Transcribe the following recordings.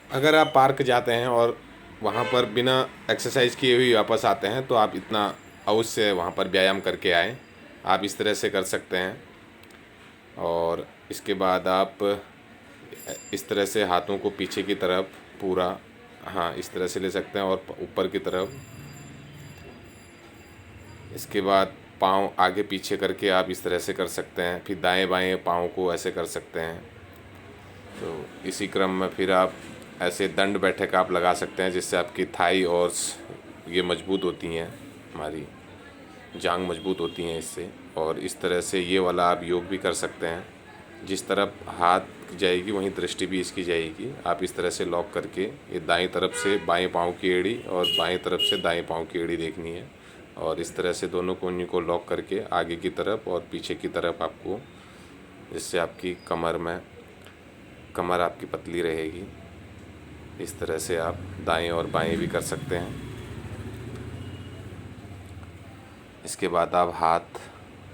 अगर आप पार्क जाते हैं और वहाँ पर बिना एक्सरसाइज किए हुए वापस आते हैं तो आप इतना अवश्य वहाँ पर व्यायाम करके आएँ। आप इस तरह से कर सकते हैं। और इसके बाद आप इस तरह से हाथों को पीछे की तरफ पूरा, हाँ, इस तरह से ले सकते हैं और ऊपर की तरफ। इसके बाद पाँव आगे पीछे करके आप इस तरह से कर सकते हैं। फिर दाएं बाएं पाँव को ऐसे कर सकते हैं। तो इसी क्रम में फिर आप ऐसे दंड बैठक आप लगा सकते हैं, जिससे आपकी थाई और ये मजबूत होती हैं, हमारी जांग मजबूत होती हैं इससे। और इस तरह से ये वाला आप योग भी कर सकते हैं। जिस तरफ हाथ जाएगी वहीं दृष्टि भी इसकी जाएगी। आप इस तरह से लॉक करके ये दाएं तरफ से बाएं पाँव की एड़ी और बाएं तरफ से दाएं पाँव की एड़ी देखनी है। और इस तरह से दोनों कोहनी को लॉक करके आगे की तरफ और पीछे की तरफ आपको, जिससे आपकी कमर आपकी पतली रहेगी। इस तरह से आप दाएं और बाएं भी कर सकते हैं। इसके बाद आप हाथ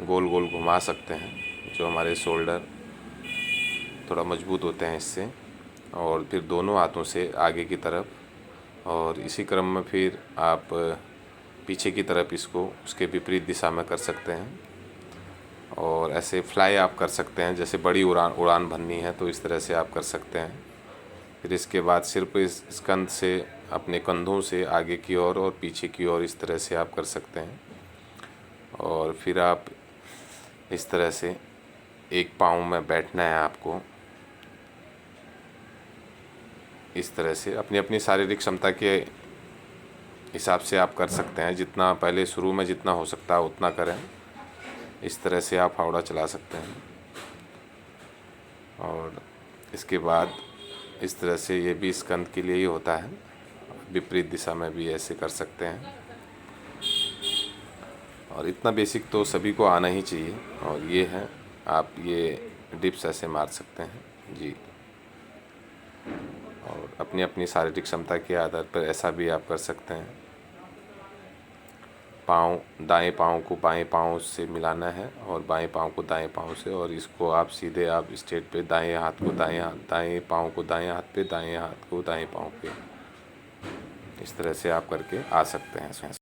गोल गोल घुमा सकते हैं, जो हमारे शोल्डर थोड़ा मजबूत होते हैं इससे। और फिर दोनों हाथों से आगे की तरफ। और इसी क्रम में फिर आप पीछे की तरफ इसको उसके विपरीत दिशा में कर सकते हैं। और ऐसे फ्लाई आप कर सकते हैं, जैसे बड़ी उड़ान भरनी है तो इस तरह से आप कर सकते हैं। फिर इसके बाद सिर्फ इस स्कंध से अपने कंधों से आगे की ओर और पीछे की ओर इस तरह से आप कर सकते हैं। और फिर आप इस तरह से एक पाँव में बैठना है आपको। इस तरह से अपनी अपनी शारीरिक क्षमता के हिसाब से आप कर सकते हैं। जितना पहले शुरू में जितना हो सकता है उतना करें। इस तरह से आप फावड़ा चला सकते हैं। और इसके बाद इस तरह से ये भी स्कंद के लिए ही होता है। विपरीत दिशा में भी ऐसे कर सकते हैं। और इतना बेसिक तो सभी को आना ही चाहिए। और ये है, आप ये डिप्स ऐसे मार सकते हैं जी। और अपनी अपनी शारीरिक क्षमता के आधार पर ऐसा भी आप कर सकते हैं। दाएं पाँव को बाएं पाँव से मिलाना है और बाएं पाँव को दाएं पाँव से। और इसको आप सीधे आप स्ट्रेट पे दाएं हाथ को दाएं पाँव को दाएं हाथ पे, दाएं हाथ को दाएं पाँव पे, इस तरह से आप करके आ सकते हैं।